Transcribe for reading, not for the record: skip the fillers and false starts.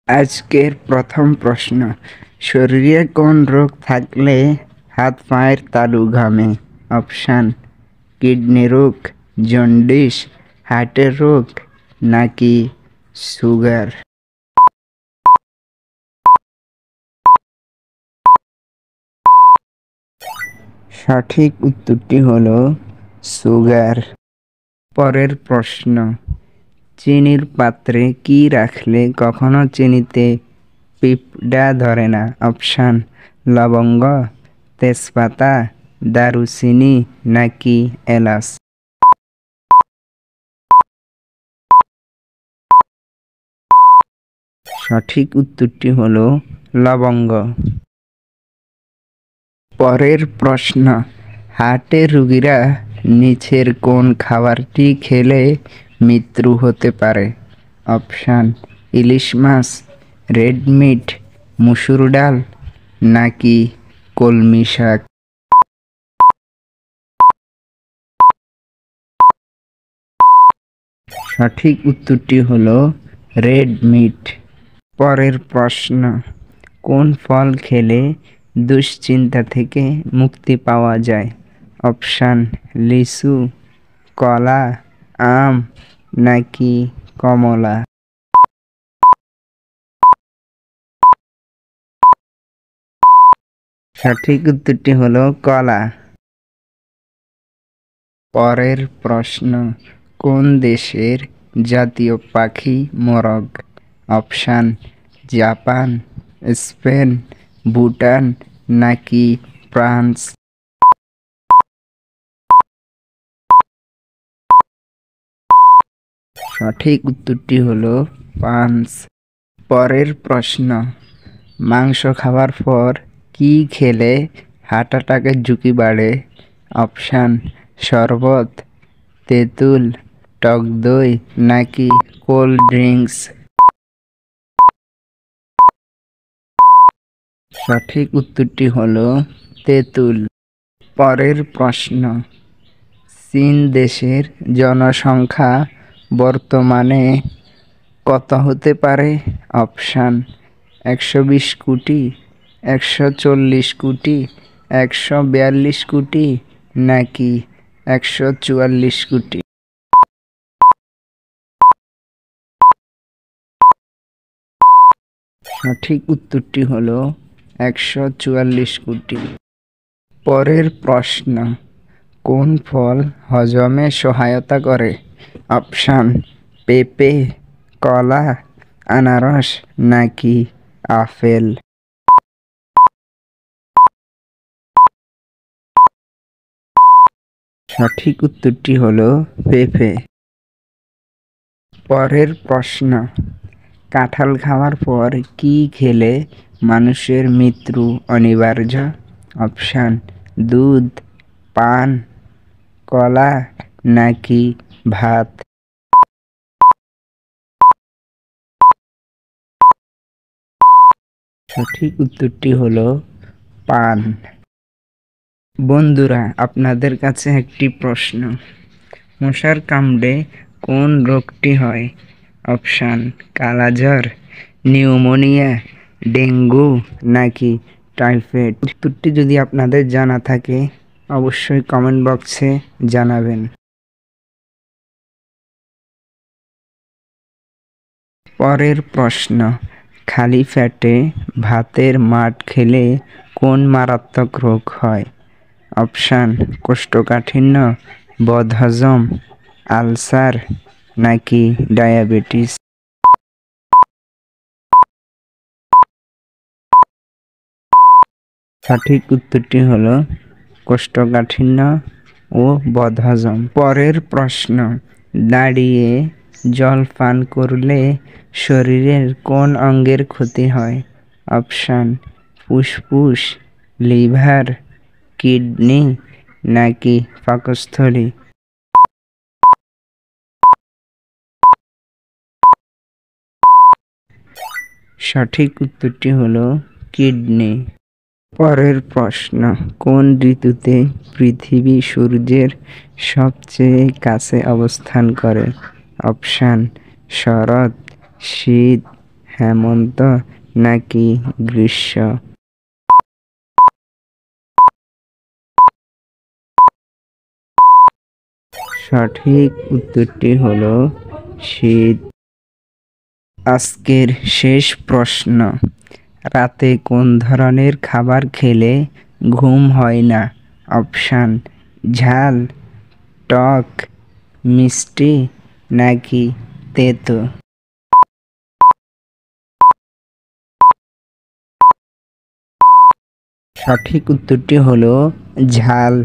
আজকের প্রথম প্রশ্ন, শরীরে কোন রোগ থাকলে হাত পায়ের তালু ঘামে? অপশান: কিডনি রোগ, জন্ডিস, হার্টের রোগ নাকি সুগার? সঠিক উত্তরটি হলো সুগার। পরের প্রশ্ন, চিনির পাত্রে কি রাখলে কখনো চিনিতে পিঁপড়া ধরে না? অপশান: লবঙ্গ, তেজপাতা, দারুচিনি নাকি এলাচ? সঠিক উত্তরটি হলো লবঙ্গ। পরের প্রশ্ন, হার্টের রোগীরা নিচের কোন খাবারটি খেলে মৃত্যু হতে পারে? অপশান: ইলিশ মাছ, রেড মিট, মসুর ডাল নাকি কলমি শাক? সঠিক উত্তরটি হলো রেড মিট। পরের প্রশ্ন, কোন ফল খেলে দুশ্চিন্তা থেকে মুক্তি পাওয়া যায়? অপশান: লিচু, কলা, আম নাকি কমলা? সঠিক উত্তরটি হলো কলা। পরের প্রশ্ন, কোন দেশের জাতীয় পাখি মোরগ? অপশান: জাপান, স্পেন, ভুটান নাকি ফ্রান্স? সঠিক উত্তরটি হলো ফ্রান্স। পরের প্রশ্ন, মাংস খাওয়ার পর কি খেলে হার্ট অ্যাটাকের ঝুঁকি বাড়ে? অপশান: শরবত, তেঁতুল, টক দই নাকি কোল্ড ড্রিঙ্কস? সঠিক উত্তরটি হলো তেঁতুল। পরের প্রশ্ন, চীন দেশের জনসংখ্যা বর্তমানে কত হতে পারে? অপশান: 120 কোটি, 140 কোটি, 142 কোটি নাকি 144 কোটি? সঠিক উত্তরটি হলো 144 কোটি। পরের প্রশ্ন, কোন ফল হজমে সহায়তা করে? অপশান: পেঁপে, কলা, আনারস নাকি আপেল? সঠিক উত্তরটি হলো পেঁপে। পরের প্রশ্ন, কাঁঠাল খাওয়ার পর কি খেলে মানুষের মৃত্যু অনিবার্য? অপশান: দুধ, পান, কলা নাকি ভাত? সঠিক উত্তরটি হলো পান। বন্ধুরা, আপনাদের কাছে একটি প্রশ্ন, মশার কামড়ে কোন রোগটি হয়? অপশান: কালাজ্বর, নিউমোনিয়া, ডেঙ্গু নাকি টাইফয়েড? উত্তরটি যদি আপনাদের জানা থাকে অবশ্যই কমেন্ট বক্সে জানাবেন। পরের প্রশ্ন, খালি পেটে ভাতের মাড় খেলে কোন মারাত্মক রোগ হয়? অপশান: কোষ্ঠকাঠিন্য, বদহজম, আলসার নাকি ডায়াবেটিস? সঠিক উত্তরটি হলো কোষ্ঠকাঠিন্য ও বদহজম। পরের প্রশ্ন, দাঁড়িয়ে জল পান করলে শরীরের কোন অঙ্গের ক্ষতি হয়? অপশান: ফুসফুস, লিভার, কিডনি নাকি পাকস্থলী? সঠিক উত্তরটি হলো কিডনি। পরের প্রশ্ন, কোন ঋতুতে পৃথিবী সূর্যের সবচেয়ে কাছে অবস্থান করে? অপশান: শরৎ, শীত, হেমন্ত নাকি গ্রীষ্ম? সঠিক উত্তরটি হলো শীত। আজকের শেষ প্রশ্ন, রাতে কোন ধরনের খাবার খেলে ঘুম হয় না? অপশান: ঝাল, টক, মিষ্টি নাকি তেতো? সঠিক উত্তরটি হলো ঝাল।